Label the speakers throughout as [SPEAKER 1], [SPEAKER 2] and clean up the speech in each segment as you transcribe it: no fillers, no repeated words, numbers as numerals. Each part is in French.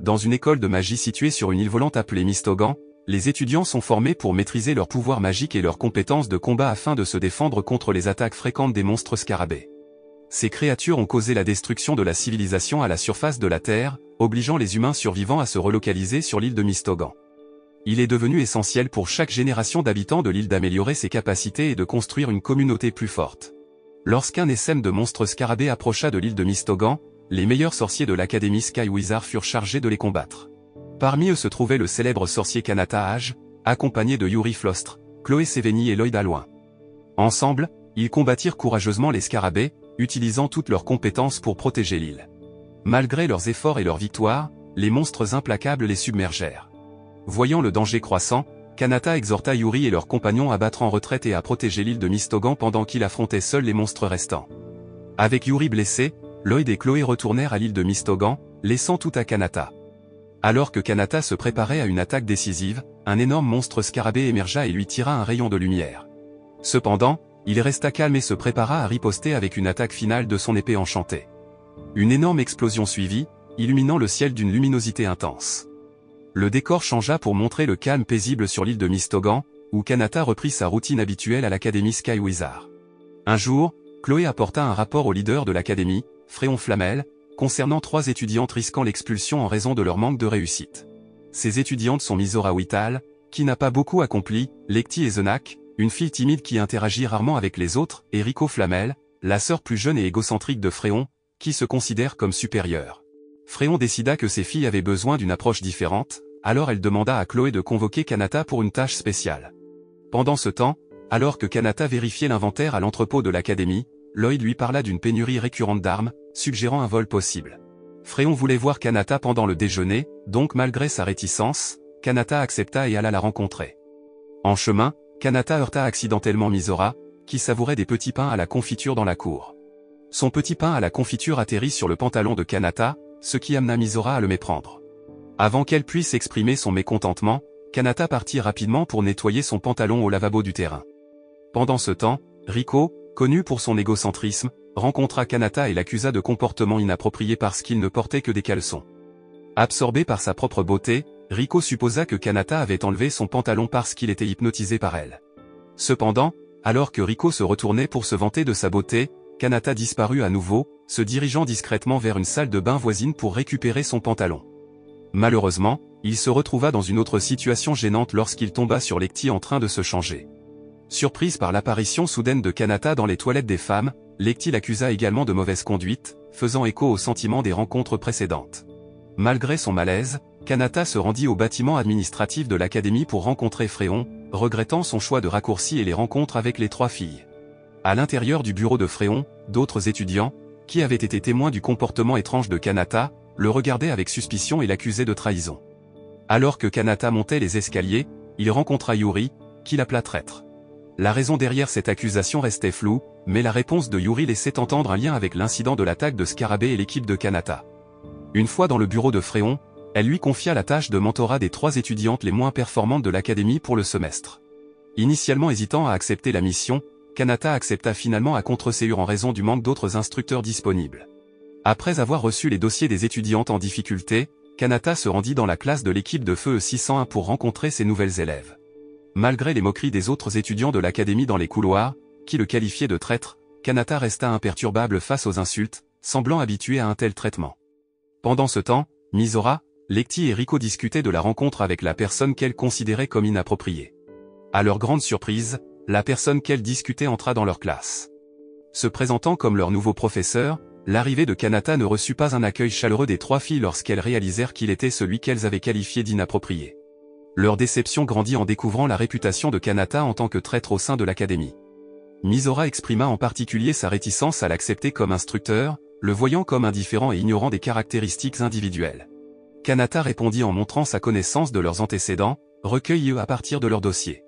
[SPEAKER 1] dans une école de magie située sur une île volante appelée Mistogan, les étudiants sont formés pour maîtriser leurs pouvoirs magiques et leurs compétences de combat afin de se défendre contre les attaques fréquentes des monstres scarabées. Ces créatures ont causé la destruction de la civilisation à la surface de la Terre, obligeant les humains survivants à se relocaliser sur l'île de Mistogan. Il est devenu essentiel pour chaque génération d'habitants de l'île d'améliorer ses capacités et de construire une communauté plus forte. Lorsqu'un essaim de monstres scarabées approcha de l'île de Mistogan, les meilleurs sorciers de l'Académie Skywizard furent chargés de les combattre. Parmi eux se trouvait le célèbre sorcier Kanata Hage, accompagné de Yuri Flostre, Chloé Sevigny et Lloyd Alloin. Ensemble, ils combattirent courageusement les scarabées, utilisant toutes leurs compétences pour protéger l'île. Malgré leurs efforts et leurs victoires, les monstres implacables les submergèrent. Voyant le danger croissant, Kanata exhorta Yuri et leurs compagnons à battre en retraite et à protéger l'île de Mistogan pendant qu'il affrontait seul les monstres restants. Avec Yuri blessé, Lloyd et Chloé retournèrent à l'île de Mistogan, laissant tout à Kanata. Alors que Kanata se préparait à une attaque décisive, un énorme monstre scarabée émergea et lui tira un rayon de lumière. Cependant, il resta calme et se prépara à riposter avec une attaque finale de son épée enchantée. Une énorme explosion suivit, illuminant le ciel d'une luminosité intense. Le décor changea pour montrer le calme paisible sur l'île de Mistogan, où Kanata reprit sa routine habituelle à l'Académie Skywizard. Un jour, Chloé apporta un rapport au leader de l'Académie, Fréon Flamel, concernant 3 étudiantes risquant l'expulsion en raison de leur manque de réussite. Ces étudiantes sont Misora Whittal, qui n'a pas beaucoup accompli, Lecty Ezenak, une fille timide qui interagit rarement avec les autres, et Rico Flamel, la sœur plus jeune et égocentrique de Fréon, qui se considère comme supérieure. Fréon décida que ces filles avaient besoin d'une approche différente, alors elle demanda à Chloé de convoquer Kanata pour une tâche spéciale. Pendant ce temps, alors que Kanata vérifiait l'inventaire à l'entrepôt de l'Académie, Lloyd lui parla d'une pénurie récurrente d'armes, suggérant un vol possible. Fréon voulait voir Kanata pendant le déjeuner, donc malgré sa réticence, Kanata accepta et alla la rencontrer. En chemin, Kanata heurta accidentellement Misora, qui savourait des petits pains à la confiture dans la cour. Son petit pain à la confiture atterrit sur le pantalon de Kanata, ce qui amena Misora à le méprendre. Avant qu'elle puisse exprimer son mécontentement, Kanata partit rapidement pour nettoyer son pantalon au lavabo du terrain. Pendant ce temps, Rico, connu pour son égocentrisme, rencontra Kanata et l'accusa de comportement inapproprié parce qu'il ne portait que des caleçons. Absorbé par sa propre beauté, Rico supposa que Kanata avait enlevé son pantalon parce qu'il était hypnotisé par elle. Cependant, alors que Rico se retournait pour se vanter de sa beauté, Kanata disparut à nouveau, se dirigeant discrètement vers une salle de bain voisine pour récupérer son pantalon. Malheureusement, il se retrouva dans une autre situation gênante lorsqu'il tomba sur Lecty en train de se changer. Surprise par l'apparition soudaine de Kanata dans les toilettes des femmes, Lecty l'accusa également de mauvaise conduite, faisant écho aux sentiments des rencontres précédentes. Malgré son malaise, Kanata se rendit au bâtiment administratif de l'Académie pour rencontrer Fréon, regrettant son choix de raccourci et les rencontres avec les 3 filles. À l'intérieur du bureau de Fréon, d'autres étudiants, qui avaient été témoins du comportement étrange de Kanata, le regardaient avec suspicion et l'accusaient de trahison. Alors que Kanata montait les escaliers, il rencontra Yuri, qui l'appela traître. La raison derrière cette accusation restait floue, mais la réponse de Yuri laissait entendre un lien avec l'incident de l'attaque de Scarabée et l'équipe de Kanata. Une fois dans le bureau de Fréon, elle lui confia la tâche de mentorat des 3 étudiantes les moins performantes de l'Académie pour le semestre. Initialement hésitant à accepter la mission, Kanata accepta finalement à contre-ségur en raison du manque d'autres instructeurs disponibles. Après avoir reçu les dossiers des étudiantes en difficulté, Kanata se rendit dans la classe de l'équipe de Feu 601 pour rencontrer ses nouvelles élèves. Malgré les moqueries des autres étudiants de l'Académie dans les couloirs, qui le qualifiaient de traître, Kanata resta imperturbable face aux insultes, semblant habitué à un tel traitement. Pendant ce temps, Misora, Lecty et Rico discutaient de la rencontre avec la personne qu'elles considéraient comme inappropriée. À leur grande surprise, la personne qu'elles discutaient entra dans leur classe. Se présentant comme leur nouveau professeur, l'arrivée de Kanata ne reçut pas un accueil chaleureux des 3 filles lorsqu'elles réalisèrent qu'il était celui qu'elles avaient qualifié d'inapproprié. Leur déception grandit en découvrant la réputation de Kanata en tant que traître au sein de l'Académie. Misora exprima en particulier sa réticence à l'accepter comme instructeur, le voyant comme indifférent et ignorant des caractéristiques individuelles. Kanata répondit en montrant sa connaissance de leurs antécédents, recueillis à partir de leur dossier.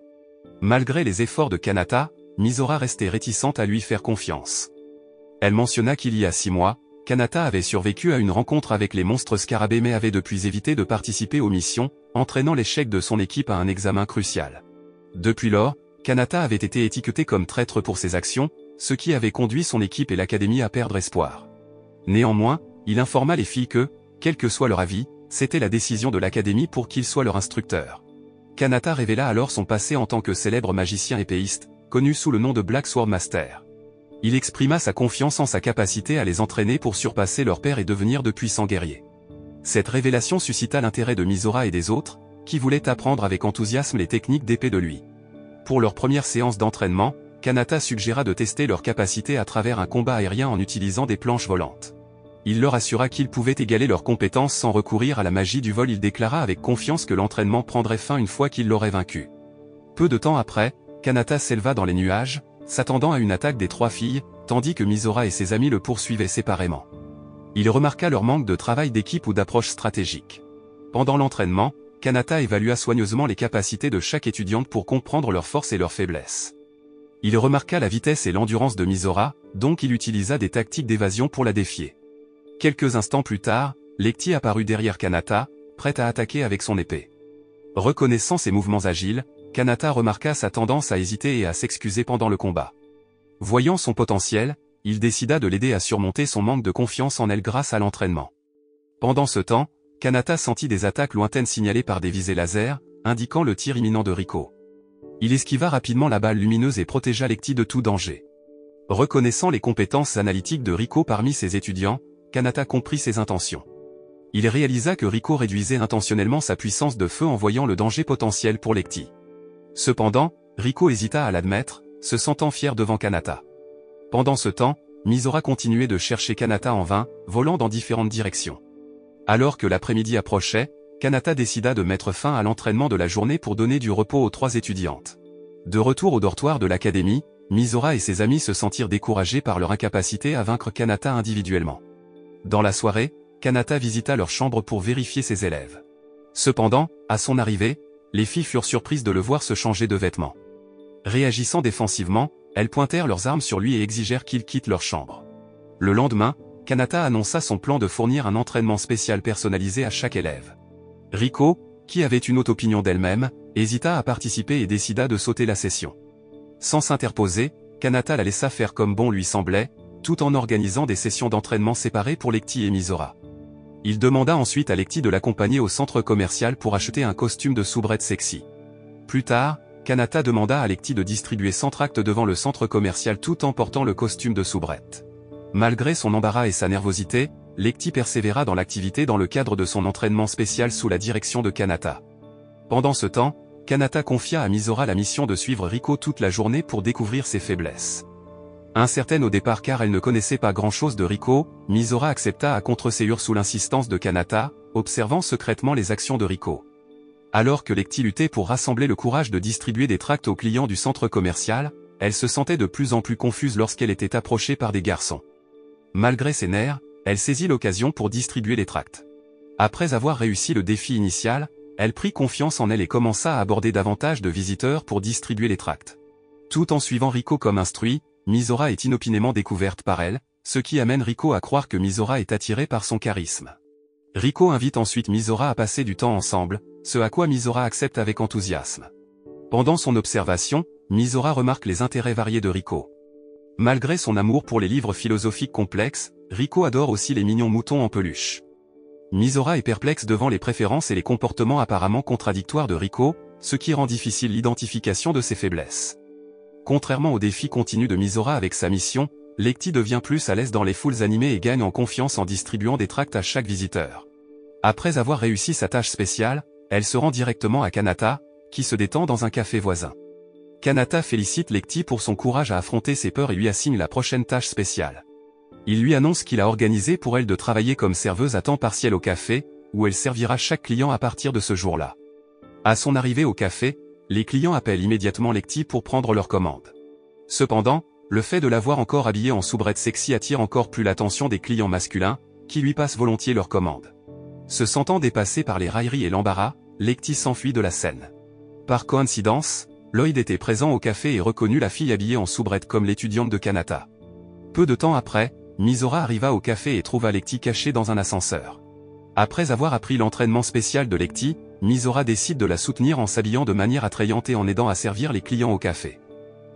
[SPEAKER 1] Malgré les efforts de Kanata, Misora restait réticente à lui faire confiance. Elle mentionna qu'il y a 6 mois, Kanata avait survécu à une rencontre avec les monstres scarabées mais avait depuis évité de participer aux missions, entraînant l'échec de son équipe à un examen crucial. Depuis lors, Kanata avait été étiqueté comme traître pour ses actions, ce qui avait conduit son équipe et l'Académie à perdre espoir. Néanmoins, il informa les filles que, quel que soit leur avis, c'était la décision de l'académie pour qu'il soit leur instructeur. Kanata révéla alors son passé en tant que célèbre magicien épéiste, connu sous le nom de Black Sword Master. Il exprima sa confiance en sa capacité à les entraîner pour surpasser leur père et devenir de puissants guerriers. Cette révélation suscita l'intérêt de Misora et des autres, qui voulaient apprendre avec enthousiasme les techniques d'épée de lui. Pour leur première séance d'entraînement, Kanata suggéra de tester leur capacité à travers un combat aérien en utilisant des planches volantes. Il leur assura qu'ils pouvaient égaler leurs compétences sans recourir à la magie du vol. Il déclara avec confiance que l'entraînement prendrait fin une fois qu'il l'aurait vaincu. Peu de temps après, Kanata s'éleva dans les nuages, s'attendant à une attaque des 3 filles, tandis que Misora et ses amis le poursuivaient séparément. Il remarqua leur manque de travail d'équipe ou d'approche stratégique. Pendant l'entraînement, Kanata évalua soigneusement les capacités de chaque étudiante pour comprendre leurs forces et leurs faiblesses. Il remarqua la vitesse et l'endurance de Misora, donc il utilisa des tactiques d'évasion pour la défier. Quelques instants plus tard, Lecty apparut derrière Kanata, prête à attaquer avec son épée. Reconnaissant ses mouvements agiles, Kanata remarqua sa tendance à hésiter et à s'excuser pendant le combat. Voyant son potentiel, il décida de l'aider à surmonter son manque de confiance en elle grâce à l'entraînement. Pendant ce temps, Kanata sentit des attaques lointaines signalées par des visées laser, indiquant le tir imminent de Riko. Il esquiva rapidement la balle lumineuse et protégea Lecty de tout danger. Reconnaissant les compétences analytiques de Riko parmi ses étudiants, Kanata comprit ses intentions. Il réalisa que Riko réduisait intentionnellement sa puissance de feu en voyant le danger potentiel pour Lecty. Cependant, Riko hésita à l'admettre, se sentant fier devant Kanata. Pendant ce temps, Misora continuait de chercher Kanata en vain, volant dans différentes directions. Alors que l'après-midi approchait, Kanata décida de mettre fin à l'entraînement de la journée pour donner du repos aux 3 étudiantes. De retour au dortoir de l'académie, Misora et ses amis se sentirent découragés par leur incapacité à vaincre Kanata individuellement. Dans la soirée, Kanata visita leur chambre pour vérifier ses élèves. Cependant, à son arrivée, les filles furent surprises de le voir se changer de vêtements. Réagissant défensivement, elles pointèrent leurs armes sur lui et exigèrent qu'il quitte leur chambre. Le lendemain, Kanata annonça son plan de fournir un entraînement spécial personnalisé à chaque élève. Riko, qui avait une haute opinion d'elle-même, hésita à participer et décida de sauter la session. Sans s'interposer, Kanata la laissa faire comme bon lui semblait, tout en organisant des sessions d'entraînement séparées pour Lecty et Misora. Il demanda ensuite à Lecty de l'accompagner au centre commercial pour acheter un costume de soubrette sexy. Plus tard, Kanata demanda à Lecty de distribuer 100 tracts devant le centre commercial tout en portant le costume de soubrette. Malgré son embarras et sa nervosité, Lecty persévéra dans l'activité dans le cadre de son entraînement spécial sous la direction de Kanata. Pendant ce temps, Kanata confia à Misora la mission de suivre Riko toute la journée pour découvrir ses faiblesses. Incertaine au départ car elle ne connaissait pas grand-chose de Riko, Misora accepta à contre-séance sous l'insistance de Kanata, observant secrètement les actions de Riko. Alors que Lecty luttait pour rassembler le courage de distribuer des tracts aux clients du centre commercial, elle se sentait de plus en plus confuse lorsqu'elle était approchée par des garçons. Malgré ses nerfs, elle saisit l'occasion pour distribuer les tracts. Après avoir réussi le défi initial, elle prit confiance en elle et commença à aborder davantage de visiteurs pour distribuer les tracts. Tout en suivant Riko comme instruit, Misora est inopinément découverte par elle, ce qui amène Riko à croire que Misora est attirée par son charisme. Riko invite ensuite Misora à passer du temps ensemble, ce à quoi Misora accepte avec enthousiasme. Pendant son observation, Misora remarque les intérêts variés de Riko. Malgré son amour pour les livres philosophiques complexes, Riko adore aussi les mignons moutons en peluche. Misora est perplexe devant les préférences et les comportements apparemment contradictoires de Riko, ce qui rend difficile l'identification de ses faiblesses. Contrairement au défi continu de Misora avec sa mission, Lecty devient plus à l'aise dans les foules animées et gagne en confiance en distribuant des tracts à chaque visiteur. Après avoir réussi sa tâche spéciale, elle se rend directement à Kanata, qui se détend dans un café voisin. Kanata félicite Lecty pour son courage à affronter ses peurs et lui assigne la prochaine tâche spéciale. Il lui annonce qu'il a organisé pour elle de travailler comme serveuse à temps partiel au café, où elle servira chaque client à partir de ce jour-là. À son arrivée au café, les clients appellent immédiatement Lecty pour prendre leur commande. Cependant, le fait de la voir encore habillée en soubrette sexy attire encore plus l'attention des clients masculins, qui lui passent volontiers leur commande. Se sentant dépassé par les railleries et l'embarras, Lecty s'enfuit de la scène. Par coïncidence, Lloyd était présent au café et reconnut la fille habillée en soubrette comme l'étudiante de Kanata. Peu de temps après, Misora arriva au café et trouva Lecty cachée dans un ascenseur. Après avoir appris l'entraînement spécial de Lecty, Misora décide de la soutenir en s'habillant de manière attrayante et en aidant à servir les clients au café.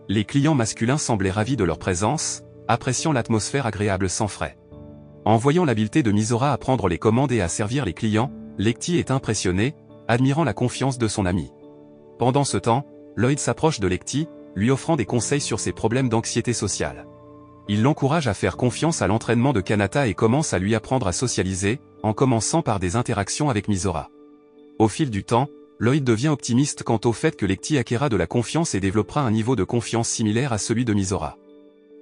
[SPEAKER 1] Les clients masculins semblaient ravis de leur présence, appréciant l'atmosphère agréable sans frais. En voyant l'habileté de Misora à prendre les commandes et à servir les clients, Lecty est impressionné, admirant la confiance de son ami. Pendant ce temps, Lloyd s'approche de Lecty, lui offrant des conseils sur ses problèmes d'anxiété sociale. Il l'encourage à faire confiance à l'entraînement de Kanata et commence à lui apprendre à socialiser, en commençant par des interactions avec Misora. Au fil du temps, Lloyd devient optimiste quant au fait que Lecty acquérera de la confiance et développera un niveau de confiance similaire à celui de Misora.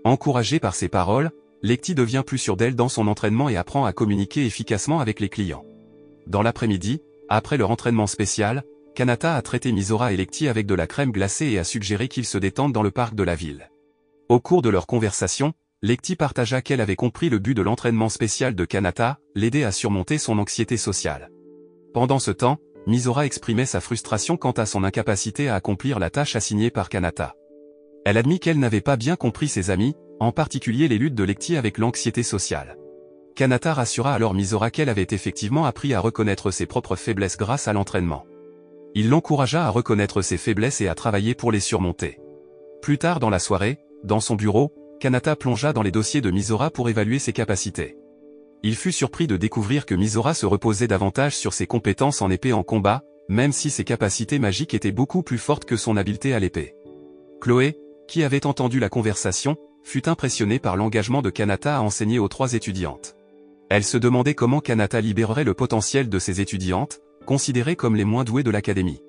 [SPEAKER 1] Encouragé par ses paroles, Lecty devient plus sûr d'elle dans son entraînement et apprend à communiquer efficacement avec les clients. Dans l'après-midi, après leur entraînement spécial, Kanata a traité Misora et Lecty avec de la crème glacée et a suggéré qu'ils se détendent dans le parc de la ville. Au cours de leur conversation, Lecty partagea qu'elle avait compris le but de l'entraînement spécial de Kanata, l'aider à surmonter son anxiété sociale. Pendant ce temps, Misora exprimait sa frustration quant à son incapacité à accomplir la tâche assignée par Kanata. Elle admit qu'elle n'avait pas bien compris ses amis, en particulier les luttes de Lecty avec l'anxiété sociale. Kanata rassura alors Misora qu'elle avait effectivement appris à reconnaître ses propres faiblesses grâce à l'entraînement. Il l'encouragea à reconnaître ses faiblesses et à travailler pour les surmonter. Plus tard dans la soirée, dans son bureau, Kanata plongea dans les dossiers de Misora pour évaluer ses capacités. Il fut surpris de découvrir que Misora se reposait davantage sur ses compétences en épée en combat, même si ses capacités magiques étaient beaucoup plus fortes que son habileté à l'épée. Chloé, qui avait entendu la conversation, fut impressionnée par l'engagement de Kanata à enseigner aux 3 étudiantes. Elle se demandait comment Kanata libérerait le potentiel de ses étudiantes, considérées comme les moins douées de l'académie.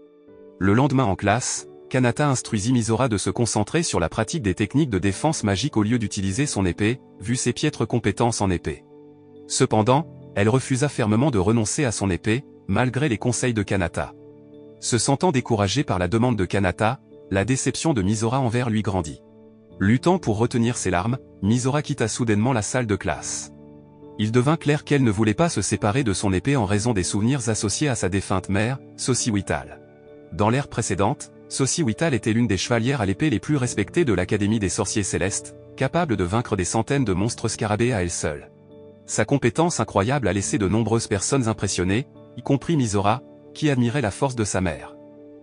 [SPEAKER 1] Le lendemain en classe, Kanata instruisit Misora de se concentrer sur la pratique des techniques de défense magique au lieu d'utiliser son épée, vu ses piètres compétences en épée. Cependant, elle refusa fermement de renoncer à son épée, malgré les conseils de Kanata. Se sentant découragée par la demande de Kanata, la déception de Misora envers lui grandit. Luttant pour retenir ses larmes, Misora quitta soudainement la salle de classe. Il devint clair qu'elle ne voulait pas se séparer de son épée en raison des souvenirs associés à sa défunte mère, Soci Whittal. Dans l'ère précédente, Soci Whittal était l'une des chevalières à l'épée les plus respectées de l'Académie des Sorciers Célestes, capable de vaincre des centaines de monstres scarabées à elle seule. Sa compétence incroyable a laissé de nombreuses personnes impressionnées, y compris Misora, qui admirait la force de sa mère.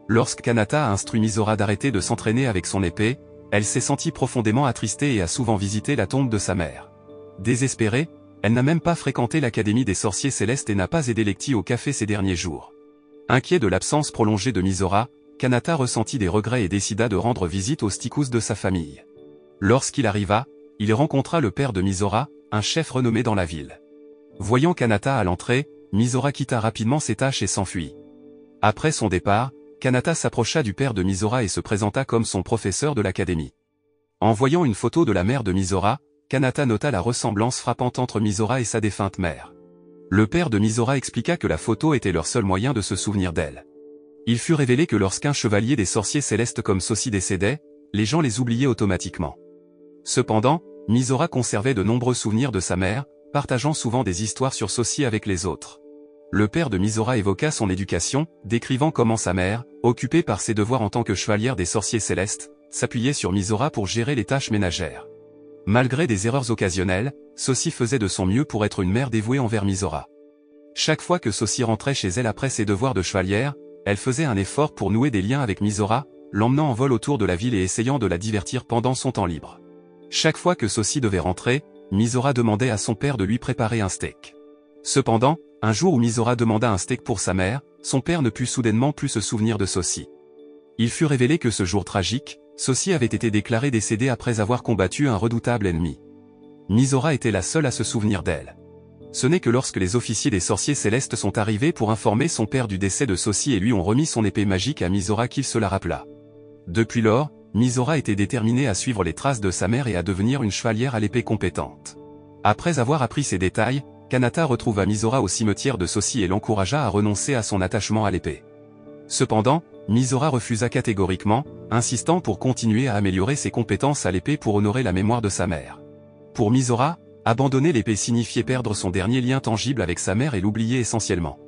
[SPEAKER 1] Lorsque Kanata a instruit Misora d'arrêter de s'entraîner avec son épée, elle s'est sentie profondément attristée et a souvent visité la tombe de sa mère. Désespérée, elle n'a même pas fréquenté l'Académie des Sorciers Célestes et n'a pas aidé Lecty au café ces derniers jours. Inquiet de l'absence prolongée de Misora, Kanata ressentit des regrets et décida de rendre visite aux Sticus de sa famille. Lorsqu'il arriva, il rencontra le père de Misora, un chef renommé dans la ville. Voyant Kanata à l'entrée, Misora quitta rapidement ses tâches et s'enfuit. Après son départ, Kanata s'approcha du père de Misora et se présenta comme son professeur de l'académie. En voyant une photo de la mère de Misora, Kanata nota la ressemblance frappante entre Misora et sa défunte mère. Le père de Misora expliqua que la photo était leur seul moyen de se souvenir d'elle. Il fut révélé que lorsqu'un chevalier des sorciers célestes comme Soci décédait, les gens les oubliaient automatiquement. Cependant, Misora conservait de nombreux souvenirs de sa mère, partageant souvent des histoires sur Soci avec les autres. Le père de Misora évoqua son éducation, décrivant comment sa mère, occupée par ses devoirs en tant que chevalière des sorciers célestes, s'appuyait sur Misora pour gérer les tâches ménagères. Malgré des erreurs occasionnelles, Soci faisait de son mieux pour être une mère dévouée envers Misora. Chaque fois que Soci rentrait chez elle après ses devoirs de chevalière, elle faisait un effort pour nouer des liens avec Misora, l'emmenant en vol autour de la ville et essayant de la divertir pendant son temps libre. Chaque fois que Soci devait rentrer, Misora demandait à son père de lui préparer un steak. Cependant, un jour où Misora demanda un steak pour sa mère, son père ne put soudainement plus se souvenir de Soci. Il fut révélé que ce jour tragique, Soci avait été déclaré décédé après avoir combattu un redoutable ennemi. Misora était la seule à se souvenir d'elle. Ce n'est que lorsque les officiers des sorciers célestes sont arrivés pour informer son père du décès de Soci et lui ont remis son épée magique à Misora qu'il se la rappela. Depuis lors, Misora était déterminée à suivre les traces de sa mère et à devenir une chevalière à l'épée compétente. Après avoir appris ces détails, Kanata retrouva Misora au cimetière de Soci et l'encouragea à renoncer à son attachement à l'épée. Cependant, Misora refusa catégoriquement, insistant pour continuer à améliorer ses compétences à l'épée pour honorer la mémoire de sa mère. Pour Misora, abandonner l'épée signifiait perdre son dernier lien tangible avec sa mère et l'oublier essentiellement.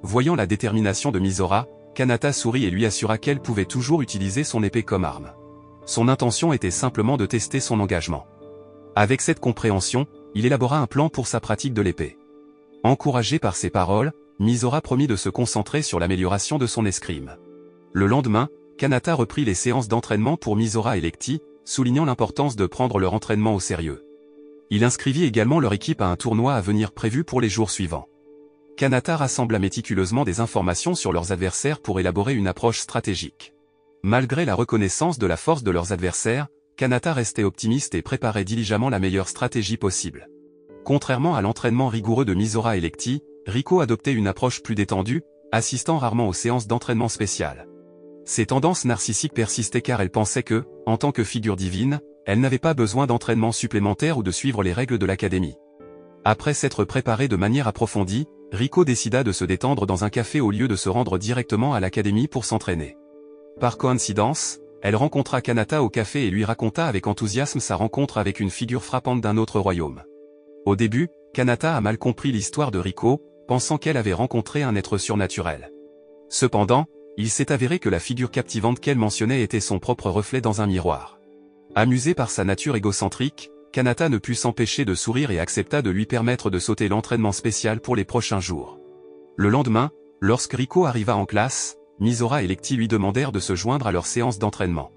[SPEAKER 1] Voyant la détermination de Misora, Kanata sourit et lui assura qu'elle pouvait toujours utiliser son épée comme arme. Son intention était simplement de tester son engagement. Avec cette compréhension, il élabora un plan pour sa pratique de l'épée. Encouragé par ces paroles, Misora promit de se concentrer sur l'amélioration de son escrime. Le lendemain, Kanata reprit les séances d'entraînement pour Misora et Lecty, soulignant l'importance de prendre leur entraînement au sérieux. Il inscrivit également leur équipe à un tournoi à venir prévu pour les jours suivants. Kanata rassembla méticuleusement des informations sur leurs adversaires pour élaborer une approche stratégique. Malgré la reconnaissance de la force de leurs adversaires, Kanata restait optimiste et préparait diligemment la meilleure stratégie possible. Contrairement à l'entraînement rigoureux de Misora et Lecty, Rico adoptait une approche plus détendue, assistant rarement aux séances d'entraînement spéciales. Ses tendances narcissiques persistaient car elle pensait que, en tant que figure divine, elle n'avait pas besoin d'entraînement supplémentaire ou de suivre les règles de l'académie. Après s'être préparé de manière approfondie, Rico décida de se détendre dans un café au lieu de se rendre directement à l'académie pour s'entraîner. Par coïncidence, elle rencontra Kanata au café et lui raconta avec enthousiasme sa rencontre avec une figure frappante d'un autre royaume. Au début, Kanata a mal compris l'histoire de Rico, pensant qu'elle avait rencontré un être surnaturel. Cependant, il s'est avéré que la figure captivante qu'elle mentionnait était son propre reflet dans un miroir. Amusé par sa nature égocentrique, Kanata ne put s'empêcher de sourire et accepta de lui permettre de sauter l'entraînement spécial pour les prochains jours. Le lendemain, lorsque Rico arriva en classe, Misora et Lecty lui demandèrent de se joindre à leur séance d'entraînement.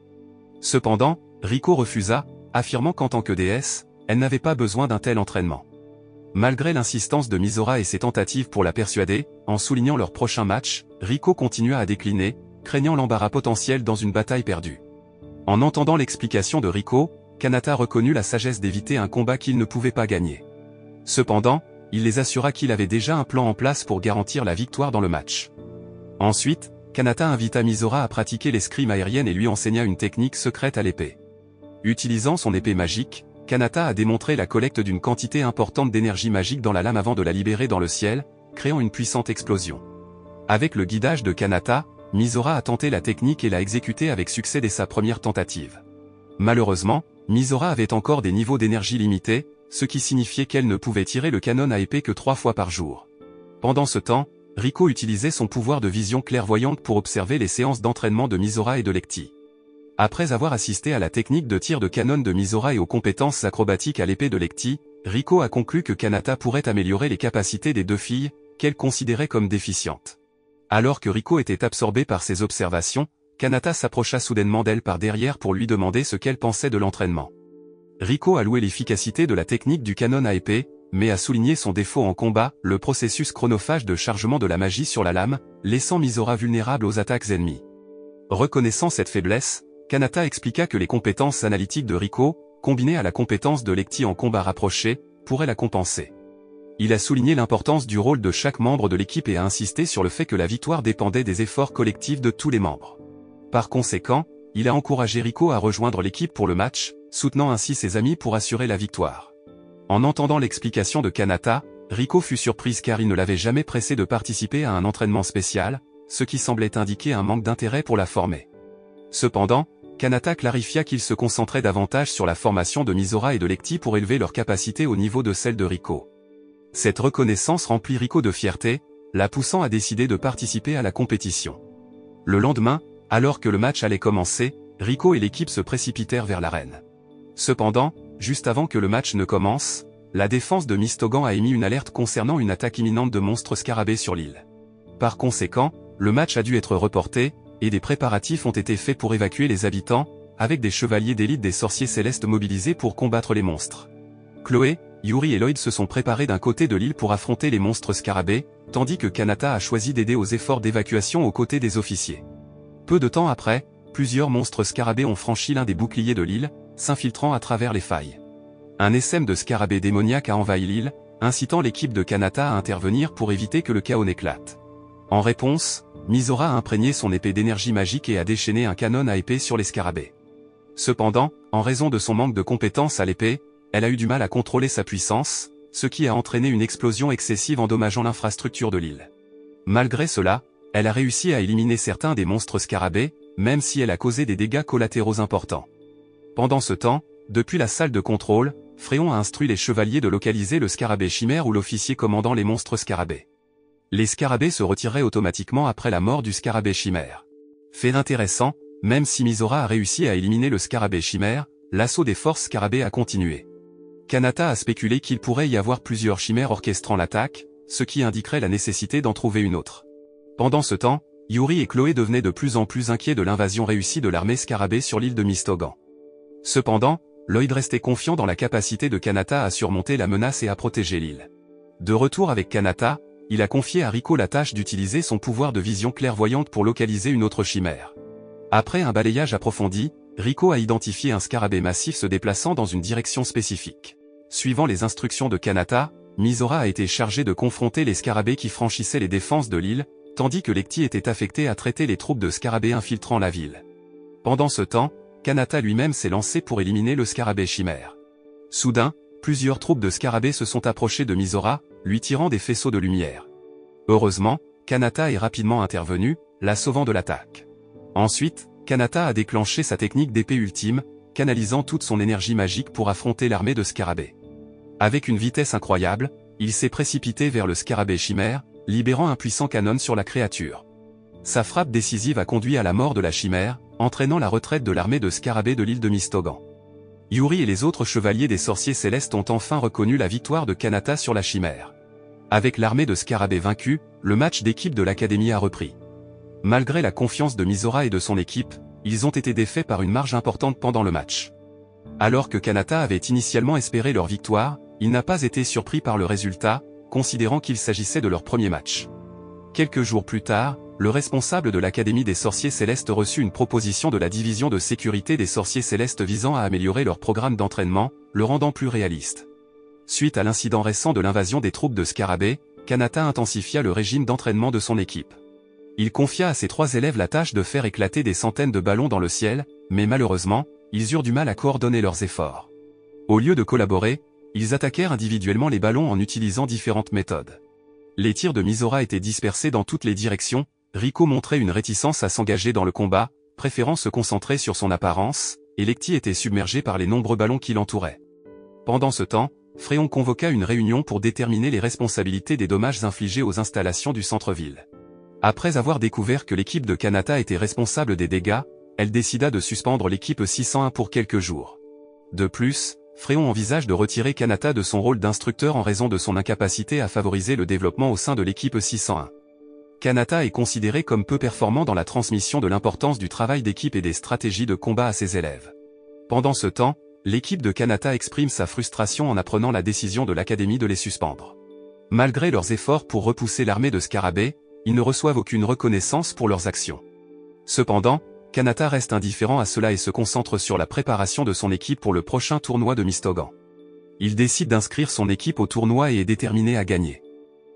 [SPEAKER 1] Cependant, Rico refusa, affirmant qu'en tant que déesse, elle n'avait pas besoin d'un tel entraînement. Malgré l'insistance de Misora et ses tentatives pour la persuader, en soulignant leur prochain match, Rico continua à décliner, craignant l'embarras potentiel dans une bataille perdue. En entendant l'explication de Rico, Kanata reconnut la sagesse d'éviter un combat qu'il ne pouvait pas gagner. Cependant, il les assura qu'il avait déjà un plan en place pour garantir la victoire dans le match. Ensuite, Kanata invita Misora à pratiquer l'escrime aérienne et lui enseigna une technique secrète à l'épée. Utilisant son épée magique, Kanata a démontré la collecte d'une quantité importante d'énergie magique dans la lame avant de la libérer dans le ciel, créant une puissante explosion. Avec le guidage de Kanata, Misora a tenté la technique et l'a exécutée avec succès dès sa première tentative. Malheureusement, Misora avait encore des niveaux d'énergie limités, ce qui signifiait qu'elle ne pouvait tirer le canon à épée que 3 fois par jour. Pendant ce temps, Rico utilisait son pouvoir de vision clairvoyante pour observer les séances d'entraînement de Misora et de Lecty. Après avoir assisté à la technique de tir de canon de Misora et aux compétences acrobatiques à l'épée de Lecty, Rico a conclu que Kanata pourrait améliorer les capacités des deux filles, qu'elle considérait comme déficientes. Alors que Rico était absorbé par ses observations, Kanata s'approcha soudainement d'elle par derrière pour lui demander ce qu'elle pensait de l'entraînement. Rico a loué l'efficacité de la technique du canon à épée, mais a souligné son défaut en combat, le processus chronophage de chargement de la magie sur la lame, laissant Misora vulnérable aux attaques ennemies. Reconnaissant cette faiblesse, Kanata expliqua que les compétences analytiques de Rico, combinées à la compétence de Lecty en combat rapproché, pourraient la compenser. Il a souligné l'importance du rôle de chaque membre de l'équipe et a insisté sur le fait que la victoire dépendait des efforts collectifs de tous les membres. Par conséquent, il a encouragé Rico à rejoindre l'équipe pour le match, soutenant ainsi ses amis pour assurer la victoire. En entendant l'explication de Kanata, Rico fut surprise car il ne l'avait jamais pressé de participer à un entraînement spécial, ce qui semblait indiquer un manque d'intérêt pour la former. Cependant, Kanata clarifia qu'il se concentrait davantage sur la formation de Misora et de Lecty pour élever leurs capacités au niveau de celle de Rico. Cette reconnaissance remplit Rico de fierté, la poussant à décider de participer à la compétition. Le lendemain, alors que le match allait commencer, Rico et l'équipe se précipitèrent vers l'arène. Cependant, juste avant que le match ne commence, la défense de Mistogan a émis une alerte concernant une attaque imminente de monstres scarabées sur l'île. Par conséquent, le match a dû être reporté, et des préparatifs ont été faits pour évacuer les habitants, avec des chevaliers d'élite des sorciers célestes mobilisés pour combattre les monstres. Chloé, Yuri et Lloyd se sont préparés d'un côté de l'île pour affronter les monstres scarabées, tandis que Kanata a choisi d'aider aux efforts d'évacuation aux côtés des officiers. Peu de temps après, plusieurs monstres scarabées ont franchi l'un des boucliers de l'île, s'infiltrant à travers les failles. Un essaim de scarabées démoniaques a envahi l'île, incitant l'équipe de Kanata à intervenir pour éviter que le chaos n'éclate. En réponse, Misora a imprégné son épée d'énergie magique et a déchaîné un canon à épée sur les scarabées. Cependant, en raison de son manque de compétences à l'épée, elle a eu du mal à contrôler sa puissance, ce qui a entraîné une explosion excessive endommageant l'infrastructure de l'île. Malgré cela, elle a réussi à éliminer certains des monstres scarabées, même si elle a causé des dégâts collatéraux importants. Pendant ce temps, depuis la salle de contrôle, Fréon a instruit les chevaliers de localiser le scarabée chimère ou l'officier commandant les monstres scarabées. Les scarabées se retireraient automatiquement après la mort du scarabée chimère. Fait intéressant, même si Misora a réussi à éliminer le scarabée chimère, l'assaut des forces scarabées a continué. Kanata a spéculé qu'il pourrait y avoir plusieurs chimères orchestrant l'attaque, ce qui indiquerait la nécessité d'en trouver une autre. Pendant ce temps, Yuri et Chloé devenaient de plus en plus inquiets de l'invasion réussie de l'armée scarabée sur l'île de Mistogan. Cependant, Lloyd restait confiant dans la capacité de Kanata à surmonter la menace et à protéger l'île. De retour avec Kanata, il a confié à Rico la tâche d'utiliser son pouvoir de vision clairvoyante pour localiser une autre chimère. Après un balayage approfondi, Rico a identifié un scarabée massif se déplaçant dans une direction spécifique. Suivant les instructions de Kanata, Mizora a été chargé de confronter les scarabées qui franchissaient les défenses de l'île, tandis que Lecty était affecté à traiter les troupes de scarabées infiltrant la ville. Pendant ce temps, Kanata lui-même s'est lancé pour éliminer le scarabée chimère. Soudain, plusieurs troupes de scarabées se sont approchées de Mizora, lui tirant des faisceaux de lumière. Heureusement, Kanata est rapidement intervenu, la sauvant de l'attaque. Ensuite, Kanata a déclenché sa technique d'épée ultime, canalisant toute son énergie magique pour affronter l'armée de scarabées. Avec une vitesse incroyable, il s'est précipité vers le scarabée chimère, libérant un puissant canon sur la créature. Sa frappe décisive a conduit à la mort de la chimère, entraînant la retraite de l'armée de scarabées de l'île de Mistogan. Yuri et les autres chevaliers des sorciers célestes ont enfin reconnu la victoire de Kanata sur la chimère. Avec l'armée de scarabées vaincue, le match d'équipe de l'Académie a repris. Malgré la confiance de Mizora et de son équipe, ils ont été défaits par une marge importante pendant le match. Alors que Kanata avait initialement espéré leur victoire, il n'a pas été surpris par le résultat, considérant qu'il s'agissait de leur premier match. Quelques jours plus tard, le responsable de l'Académie des Sorciers Célestes reçut une proposition de la division de sécurité des Sorciers Célestes visant à améliorer leur programme d'entraînement, le rendant plus réaliste. Suite à l'incident récent de l'invasion des troupes de scarabées, Kanata intensifia le régime d'entraînement de son équipe. Il confia à ses 3 élèves la tâche de faire éclater des centaines de ballons dans le ciel, mais malheureusement, ils eurent du mal à coordonner leurs efforts. Au lieu de collaborer, ils attaquèrent individuellement les ballons en utilisant différentes méthodes. Les tirs de Mizora étaient dispersés dans toutes les directions, Rico montrait une réticence à s'engager dans le combat, préférant se concentrer sur son apparence, et Lecty était submergé par les nombreux ballons qui l'entouraient. Pendant ce temps, Fréon convoqua une réunion pour déterminer les responsabilités des dommages infligés aux installations du centre-ville. Après avoir découvert que l'équipe de Kanata était responsable des dégâts, elle décida de suspendre l'équipe 601 pour quelques jours. De plus, Fréon envisage de retirer Kanata de son rôle d'instructeur en raison de son incapacité à favoriser le développement au sein de l'équipe 601. Kanata est considéré comme peu performant dans la transmission de l'importance du travail d'équipe et des stratégies de combat à ses élèves. Pendant ce temps, l'équipe de Kanata exprime sa frustration en apprenant la décision de l'Académie de les suspendre. Malgré leurs efforts pour repousser l'armée de scarabées, ils ne reçoivent aucune reconnaissance pour leurs actions. Cependant, Kanata reste indifférent à cela et se concentre sur la préparation de son équipe pour le prochain tournoi de Mistogan. Il décide d'inscrire son équipe au tournoi et est déterminé à gagner.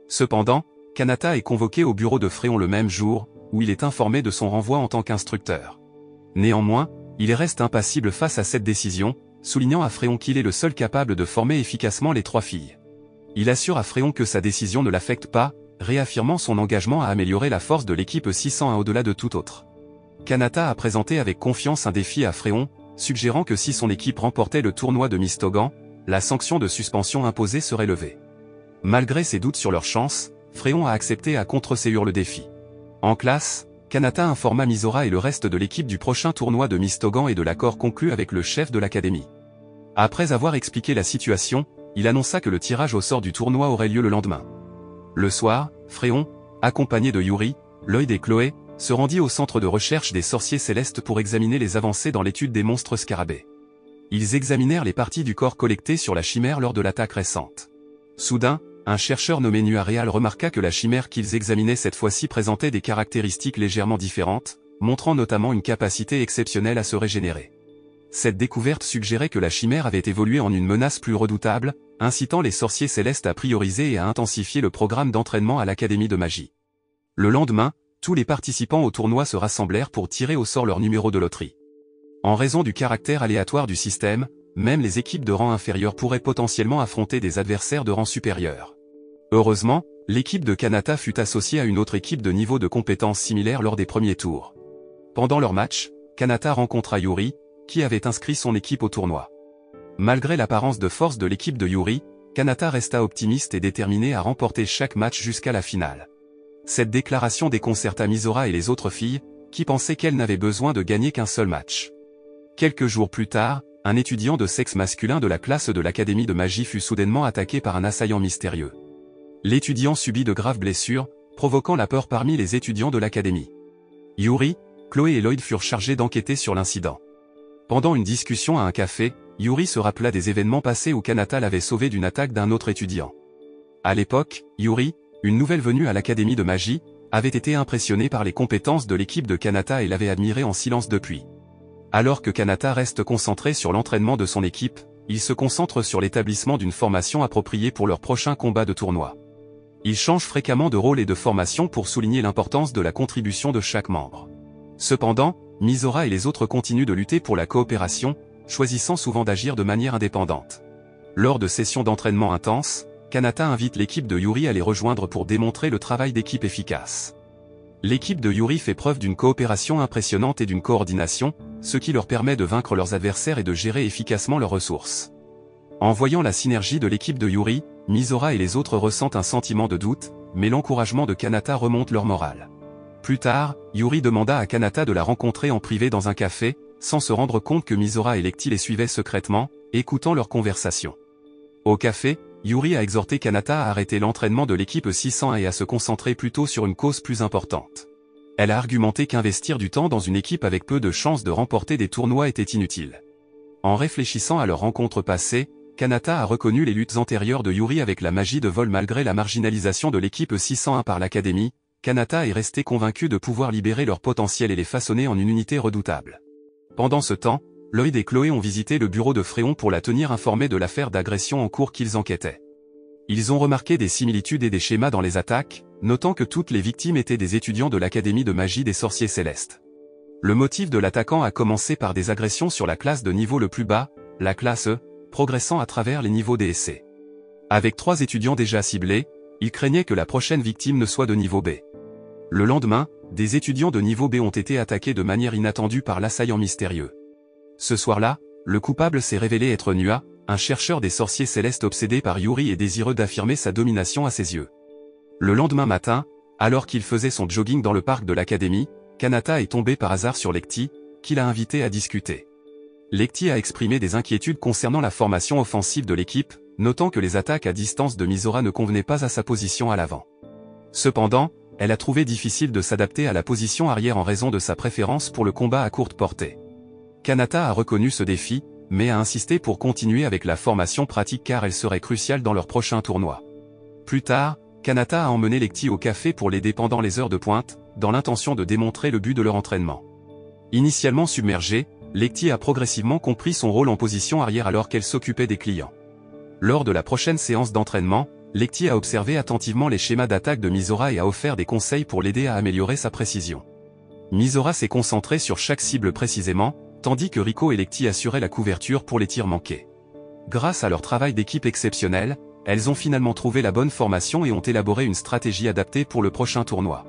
[SPEAKER 1] Cependant, Kanata est convoqué au bureau de Fréon le même jour, où il est informé de son renvoi en tant qu'instructeur. Néanmoins, il reste impassible face à cette décision, soulignant à Fréon qu'il est le seul capable de former efficacement les 3 filles. Il assure à Fréon que sa décision ne l'affecte pas, réaffirmant son engagement à améliorer la force de l'équipe 601 au-delà de tout autre. Kanata a présenté avec confiance un défi à Fréon, suggérant que si son équipe remportait le tournoi de Mistogan, la sanction de suspension imposée serait levée. Malgré ses doutes sur leurs chances, Fréon a accepté à contreséure le défi. En classe, Kanata informa Mizora et le reste de l'équipe du prochain tournoi de Mistogan et de l'accord conclu avec le chef de l'Académie. Après avoir expliqué la situation, il annonça que le tirage au sort du tournoi aurait lieu le lendemain. Le soir, Fréon, accompagné de Yuri, Lloyd et Chloé, se rendit au centre de recherche des sorciers célestes pour examiner les avancées dans l'étude des monstres scarabées. Ils examinèrent les parties du corps collectées sur la chimère lors de l'attaque récente. Soudain, un chercheur nommé Nuareal remarqua que la chimère qu'ils examinaient cette fois-ci présentait des caractéristiques légèrement différentes, montrant notamment une capacité exceptionnelle à se régénérer. Cette découverte suggérait que la chimère avait évolué en une menace plus redoutable, incitant les sorciers célestes à prioriser et à intensifier le programme d'entraînement à l'Académie de magie. Le lendemain, tous les participants au tournoi se rassemblèrent pour tirer au sort leur numéro de loterie. En raison du caractère aléatoire du système, même les équipes de rang inférieur pourraient potentiellement affronter des adversaires de rang supérieur. Heureusement, l'équipe de Kanata fut associée à une autre équipe de niveau de compétences similaire lors des premiers tours. Pendant leur match, Kanata rencontra Yuri, qui avait inscrit son équipe au tournoi. Malgré l'apparence de force de l'équipe de Yuri, Kanata resta optimiste et déterminé à remporter chaque match jusqu'à la finale. Cette déclaration déconcerta Mizora et les autres filles, qui pensaient qu'elles n'avaient besoin de gagner qu'un seul match. Quelques jours plus tard, un étudiant de sexe masculin de la classe de l'Académie de magie fut soudainement attaqué par un assaillant mystérieux. L'étudiant subit de graves blessures, provoquant la peur parmi les étudiants de l'Académie. Yuri, Chloé et Lloyd furent chargés d'enquêter sur l'incident. Pendant une discussion à un café, Yuri se rappela des événements passés où Kanata l'avait sauvé d'une attaque d'un autre étudiant. À l'époque, Yuri, une nouvelle venue à l'Académie de magie, avait été impressionnée par les compétences de l'équipe de Kanata et l'avait admirée en silence depuis. Alors que Kanata reste concentré sur l'entraînement de son équipe, il se concentre sur l'établissement d'une formation appropriée pour leur prochain combat de tournoi. Il change fréquemment de rôle et de formation pour souligner l'importance de la contribution de chaque membre. Cependant, Misora et les autres continuent de lutter pour la coopération, choisissant souvent d'agir de manière indépendante. Lors de sessions d'entraînement intenses, Kanata invite l'équipe de Yuri à les rejoindre pour démontrer le travail d'équipe efficace. L'équipe de Yuri fait preuve d'une coopération impressionnante et d'une coordination, ce qui leur permet de vaincre leurs adversaires et de gérer efficacement leurs ressources. En voyant la synergie de l'équipe de Yuri, Misora et les autres ressentent un sentiment de doute, mais l'encouragement de Kanata remonte leur morale. Plus tard, Yuri demanda à Kanata de la rencontrer en privé dans un café, sans se rendre compte que Misora et Lecty les suivaient secrètement, écoutant leur conversation. Au café, Yuri a exhorté Kanata à arrêter l'entraînement de l'équipe 601 et à se concentrer plutôt sur une cause plus importante. Elle a argumenté qu'investir du temps dans une équipe avec peu de chances de remporter des tournois était inutile. En réfléchissant à leur rencontre passée, Kanata a reconnu les luttes antérieures de Yuri avec la magie de vol malgré la marginalisation de l'équipe 601 par l'Académie. Kanata est resté convaincu de pouvoir libérer leur potentiel et les façonner en une unité redoutable. Pendant ce temps, Lloyd et Chloé ont visité le bureau de Fréon pour la tenir informée de l'affaire d'agression en cours qu'ils enquêtaient. Ils ont remarqué des similitudes et des schémas dans les attaques, notant que toutes les victimes étaient des étudiants de l'Académie de magie des sorciers célestes. Le motif de l'attaquant a commencé par des agressions sur la classe de niveau le plus bas, la classe E, progressant à travers les niveaux DSC. Avec 3 étudiants déjà ciblés, il craignait que la prochaine victime ne soit de niveau B. Le lendemain, des étudiants de niveau B ont été attaqués de manière inattendue par l'assaillant mystérieux. Ce soir-là, le coupable s'est révélé être Nua, un chercheur des sorciers célestes obsédé par Yuri et désireux d'affirmer sa domination à ses yeux. Le lendemain matin, alors qu'il faisait son jogging dans le parc de l'Académie, Kanata est tombé par hasard sur Lecty, qu'il a invité à discuter. Lecty a exprimé des inquiétudes concernant la formation offensive de l'équipe, notant que les attaques à distance de Misora ne convenaient pas à sa position à l'avant. Cependant, elle a trouvé difficile de s'adapter à la position arrière en raison de sa préférence pour le combat à courte portée. Kanata a reconnu ce défi, mais a insisté pour continuer avec la formation pratique car elle serait cruciale dans leur prochain tournoi. Plus tard, Kanata a emmené Lecty au café pour l'aider pendant les heures de pointe, dans l'intention de démontrer le but de leur entraînement. Initialement submergée, Lecty a progressivement compris son rôle en position arrière alors qu'elle s'occupait des clients. Lors de la prochaine séance d'entraînement, Lecty a observé attentivement les schémas d'attaque de Misora et a offert des conseils pour l'aider à améliorer sa précision. Misora s'est concentré sur chaque cible précisément, tandis que Rico et Lecty assuraient la couverture pour les tirs manqués. Grâce à leur travail d'équipe exceptionnel, elles ont finalement trouvé la bonne formation et ont élaboré une stratégie adaptée pour le prochain tournoi.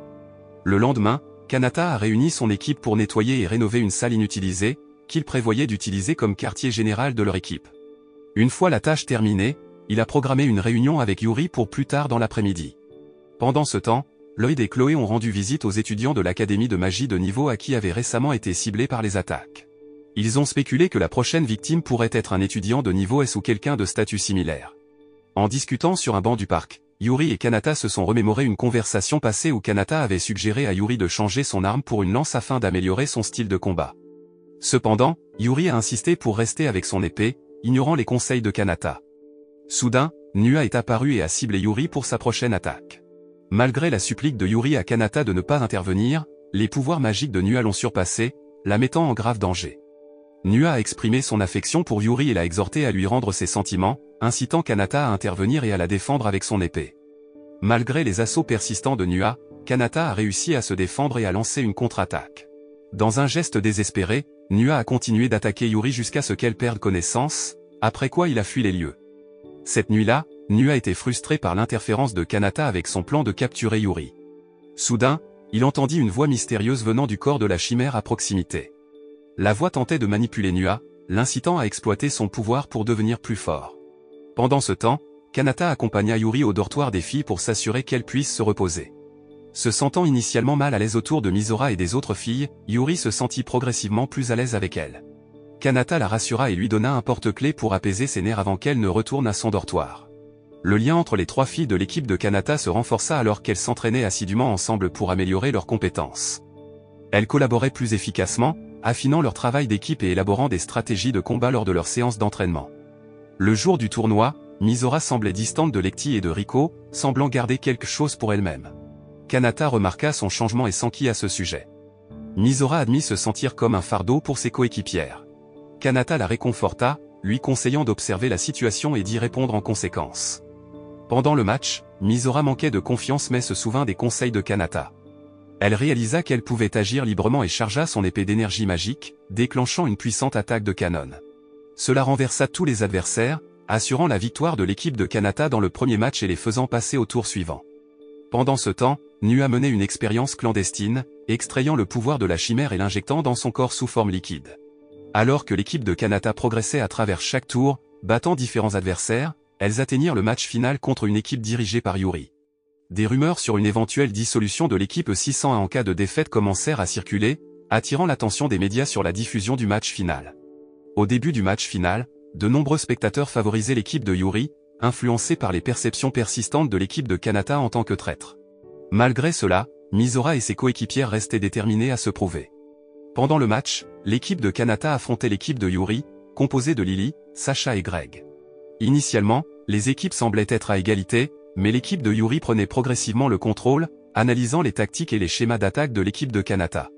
[SPEAKER 1] Le lendemain, Kanata a réuni son équipe pour nettoyer et rénover une salle inutilisée, qu'il prévoyait d'utiliser comme quartier général de leur équipe. Une fois la tâche terminée, il a programmé une réunion avec Yuri pour plus tard dans l'après-midi. Pendant ce temps, Lloyd et Chloé ont rendu visite aux étudiants de l'Académie de magie de niveau A qui avaient récemment été ciblés par les attaques. Ils ont spéculé que la prochaine victime pourrait être un étudiant de niveau S ou quelqu'un de statut similaire. En discutant sur un banc du parc, Yuri et Kanata se sont remémoré une conversation passée où Kanata avait suggéré à Yuri de changer son arme pour une lance afin d'améliorer son style de combat. Cependant, Yuri a insisté pour rester avec son épée, ignorant les conseils de Kanata. Soudain, Nua est apparu et a ciblé Yuri pour sa prochaine attaque. Malgré la supplique de Yuri à Kanata de ne pas intervenir, les pouvoirs magiques de Nua l'ont surpassé, la mettant en grave danger. Nua a exprimé son affection pour Yuri et l'a exhorté à lui rendre ses sentiments, incitant Kanata à intervenir et à la défendre avec son épée. Malgré les assauts persistants de Nua, Kanata a réussi à se défendre et à lancer une contre-attaque. Dans un geste désespéré, Nua a continué d'attaquer Yuri jusqu'à ce qu'elle perde connaissance, après quoi il a fui les lieux. Cette nuit-là, Nua était frustré par l'interférence de Kanata avec son plan de capturer Yuri. Soudain, il entendit une voix mystérieuse venant du corps de la chimère à proximité. La voix tentait de manipuler Nua, l'incitant à exploiter son pouvoir pour devenir plus fort. Pendant ce temps, Kanata accompagna Yuri au dortoir des filles pour s'assurer qu'elles puissent se reposer. Se sentant initialement mal à l'aise autour de Misora et des autres filles, Yuri se sentit progressivement plus à l'aise avec elle. Kanata la rassura et lui donna un porte-clés pour apaiser ses nerfs avant qu'elle ne retourne à son dortoir. Le lien entre les 3 filles de l'équipe de Kanata se renforça alors qu'elles s'entraînaient assidûment ensemble pour améliorer leurs compétences. Elles collaboraient plus efficacement, affinant leur travail d'équipe et élaborant des stratégies de combat lors de leurs séances d'entraînement. Le jour du tournoi, Misora semblait distante de Lecty et de Rico, semblant garder quelque chose pour elle-même. Kanata remarqua son changement et s'enquit à ce sujet. Misora admit se sentir comme un fardeau pour ses coéquipières. Kanata la réconforta, lui conseillant d'observer la situation et d'y répondre en conséquence. Pendant le match, Misora manquait de confiance mais se souvint des conseils de Kanata. Elle réalisa qu'elle pouvait agir librement et chargea son épée d'énergie magique, déclenchant une puissante attaque de canon. Cela renversa tous les adversaires, assurant la victoire de l'équipe de Kanata dans le premier match et les faisant passer au tour suivant. Pendant ce temps, Nua menait une expérience clandestine, extrayant le pouvoir de la chimère et l'injectant dans son corps sous forme liquide. Alors que l'équipe de Kanata progressait à travers chaque tour, battant différents adversaires, elles atteignirent le match final contre une équipe dirigée par Yuri. Des rumeurs sur une éventuelle dissolution de l'équipe 601 en cas de défaite commencèrent à circuler, attirant l'attention des médias sur la diffusion du match final. Au début du match final, de nombreux spectateurs favorisaient l'équipe de Yuri, influencés par les perceptions persistantes de l'équipe de Kanata en tant que traître. Malgré cela, Misora et ses coéquipières restaient déterminées à se prouver. Pendant le match, l'équipe de Kanata affrontait l'équipe de Yuri, composée de Lily, Sacha et Greg. Initialement, les équipes semblaient être à égalité, mais l'équipe de Yuri prenait progressivement le contrôle, analysant les tactiques et les schémas d'attaque de l'équipe de Kanata.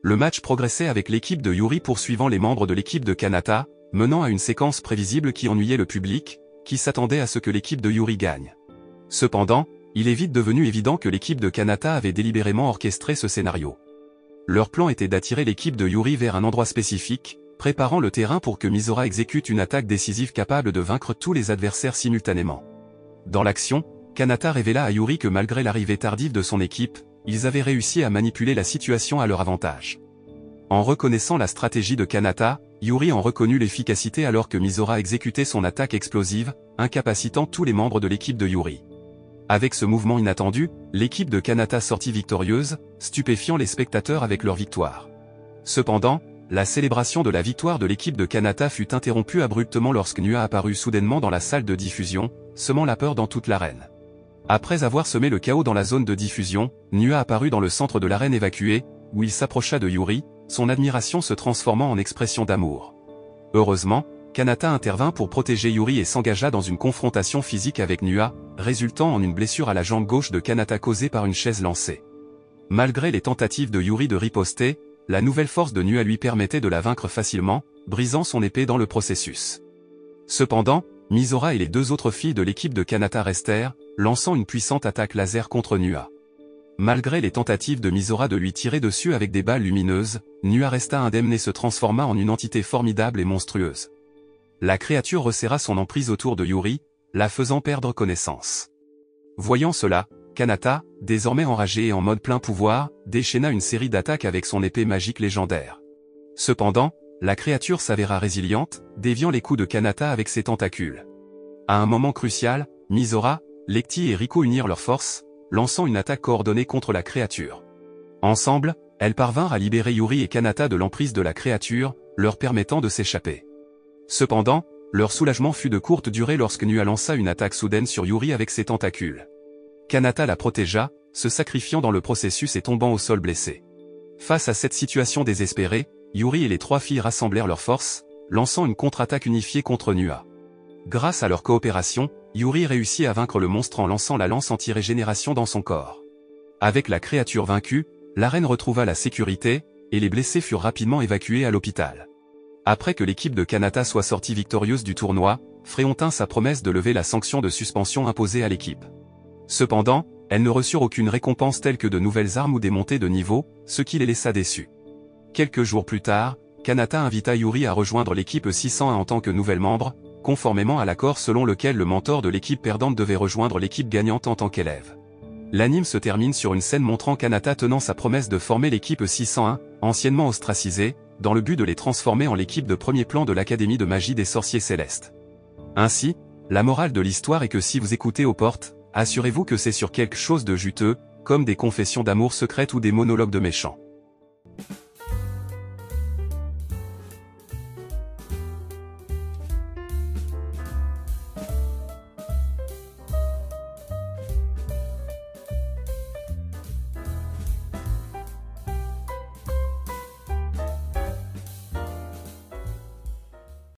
[SPEAKER 1] Le match progressait avec l'équipe de Yuri poursuivant les membres de l'équipe de Kanata, menant à une séquence prévisible qui ennuyait le public, qui s'attendait à ce que l'équipe de Yuri gagne. Cependant, il est vite devenu évident que l'équipe de Kanata avait délibérément orchestré ce scénario. Leur plan était d'attirer l'équipe de Yuri vers un endroit spécifique, préparant le terrain pour que Misora exécute une attaque décisive capable de vaincre tous les adversaires simultanément. Dans l'action, Kanata révéla à Yuri que malgré l'arrivée tardive de son équipe, ils avaient réussi à manipuler la situation à leur avantage. En reconnaissant la stratégie de Kanata, Yuri en reconnut l'efficacité alors que Misora exécutait son attaque explosive, incapacitant tous les membres de l'équipe de Yuri. Avec ce mouvement inattendu, l'équipe de Kanata sortit victorieuse, stupéfiant les spectateurs avec leur victoire. Cependant, la célébration de la victoire de l'équipe de Kanata fut interrompue abruptement lorsque Nua apparut soudainement dans la salle de diffusion, semant la peur dans toute l'arène. Après avoir semé le chaos dans la zone de diffusion, Nua apparut dans le centre de l'arène évacuée, où il s'approcha de Yuri, son admiration se transformant en expression d'amour. Heureusement, Kanata intervint pour protéger Yuri et s'engagea dans une confrontation physique avec Nua, résultant en une blessure à la jambe gauche de Kanata causée par une chaise lancée. Malgré les tentatives de Yuri de riposter, la nouvelle force de Nua lui permettait de la vaincre facilement, brisant son épée dans le processus. Cependant, Misora et les deux autres filles de l'équipe de Kanata restèrent, lançant une puissante attaque laser contre Nua. Malgré les tentatives de Misora de lui tirer dessus avec des balles lumineuses, Nua resta indemne et se transforma en une entité formidable et monstrueuse. La créature resserra son emprise autour de Yuri, la faisant perdre connaissance. Voyant cela, Kanata, désormais enragée et en mode plein pouvoir, déchaîna une série d'attaques avec son épée magique légendaire. Cependant, la créature s'avéra résiliente, déviant les coups de Kanata avec ses tentacules. À un moment crucial, Misora, Lecty et Rico unirent leurs forces, lançant une attaque coordonnée contre la créature. Ensemble, elles parvinrent à libérer Yuri et Kanata de l'emprise de la créature, leur permettant de s'échapper. Cependant, leur soulagement fut de courte durée lorsque Nua lança une attaque soudaine sur Yuri avec ses tentacules. Kanata la protégea, se sacrifiant dans le processus et tombant au sol blessée. Face à cette situation désespérée, Yuri et les trois filles rassemblèrent leurs forces, lançant une contre-attaque unifiée contre Nua. Grâce à leur coopération, Yuri réussit à vaincre le monstre en lançant la lance anti-régénération dans son corps. Avec la créature vaincue, l'arène retrouva la sécurité, et les blessés furent rapidement évacués à l'hôpital. Après que l'équipe de Kanata soit sortie victorieuse du tournoi, Fréon tint sa promesse de lever la sanction de suspension imposée à l'équipe. Cependant, elles ne reçurent aucune récompense telle que de nouvelles armes ou des montées de niveau, ce qui les laissa déçus. Quelques jours plus tard, Kanata invita Yuri à rejoindre l'équipe 601 en tant que nouvelle membre, conformément à l'accord selon lequel le mentor de l'équipe perdante devait rejoindre l'équipe gagnante en tant qu'élève. L'anime se termine sur une scène montrant Kanata tenant sa promesse de former l'équipe 601, anciennement ostracisée, dans le but de les transformer en l'équipe de premier plan de l'Académie de magie des sorciers célestes. Ainsi, la morale de l'histoire est que si vous écoutez aux portes, assurez-vous que c'est sur quelque chose de juteux, comme des confessions d'amour secrètes ou des monologues de méchants.